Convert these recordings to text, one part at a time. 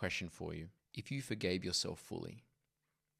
question for you. If you forgave yourself fully,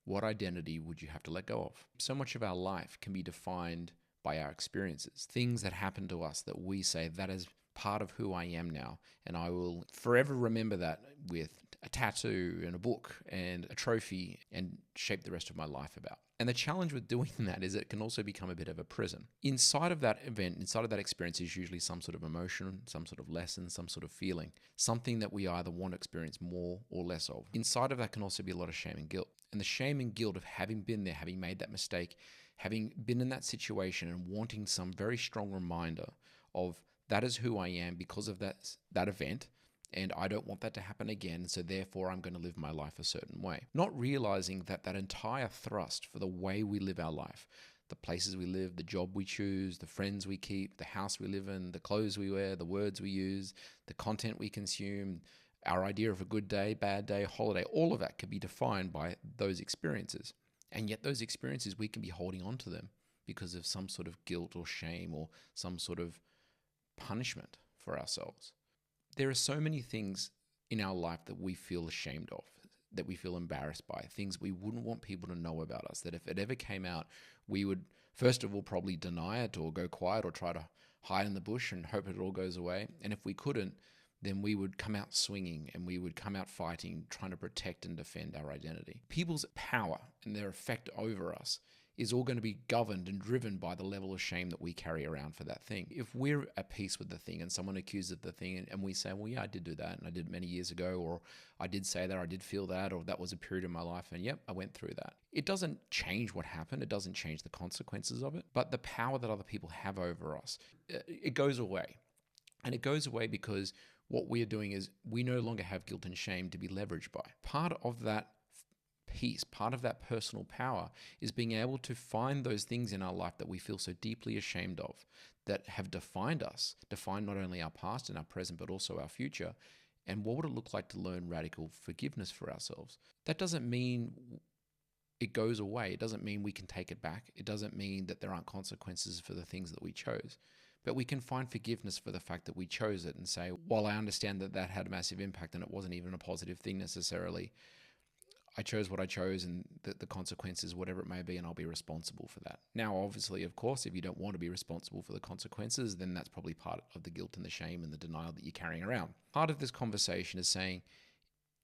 what identity would you have to let go of? So much of our life can be defined by our experiences, things that happen to us that we say, that is part of who I am now, and I will forever remember that with a tattoo and a book and a trophy and shape the rest of my life about. And the challenge with doing that is it can also become a bit of a prison. Inside of that event, inside of that experience is usually some sort of emotion, some sort of lesson, some sort of feeling, something that we either want to experience more or less of. Inside of that can also be a lot of shame and guilt. And the shame and guilt of having been there, having made that mistake, having been in that situation and wanting some very strong reminder of that is who I am because of that event, and I don't want that to happen again, so therefore I'm going to live my life a certain way. Not realizing that that entire thrust for the way we live our life, the places we live, the job we choose, the friends we keep, the house we live in, the clothes we wear, the words we use, the content we consume, our idea of a good day, bad day, holiday, all of that could be defined by those experiences. And yet those experiences, we can be holding on to them because of some sort of guilt or shame or some sort of punishment for ourselves. There are so many things in our life that we feel ashamed of, that we feel embarrassed by, things we wouldn't want people to know about us, that if it ever came out, we would, first of all, probably deny it or go quiet or try to hide in the bush and hope it all goes away. And if we couldn't, then we would come out swinging and we would come out fighting, trying to protect and defend our identity. People's power and their effect over us is all going to be governed and driven by the level of shame that we carry around for that thing. If we're at peace with the thing and someone accuses the thing and we say, well, yeah, I did do that and I did it many years ago, or I did say that, or I did feel that, or that was a period in my life and yep, I went through that. It doesn't change what happened. It doesn't change the consequences of it, but the power that other people have over us, it goes away. And it goes away because what we are doing is we no longer have guilt and shame to be leveraged by. Part of that peace, part of that personal power is being able to find those things in our life that we feel so deeply ashamed of, that have defined us, defined not only our past and our present, but also our future. And what would it look like to learn radical forgiveness for ourselves? That doesn't mean it goes away. It doesn't mean we can take it back. It doesn't mean that there aren't consequences for the things that we chose. But we can find forgiveness for the fact that we chose it and say, while I understand that that had a massive impact and it wasn't even a positive thing necessarily, I chose what I chose and the consequences, whatever it may be, and I'll be responsible for that. Now, obviously, of course, if you don't want to be responsible for the consequences, then that's probably part of the guilt and the shame and the denial that you're carrying around. Part of this conversation is saying,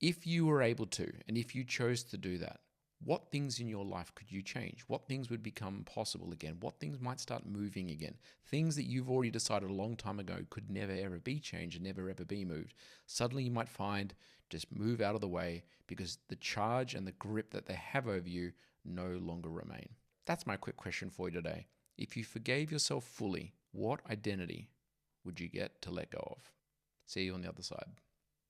if you were able to, and if you chose to do that, what things in your life could you change? What things would become possible again? What things might start moving again? Things that you've already decided a long time ago could never ever be changed and never ever be moved. Suddenly you might find just move out of the way because the charge and the grip that they have over you no longer remain. That's my quick question for you today. If you forgave yourself fully, what identity would you get to let go of? See you on the other side.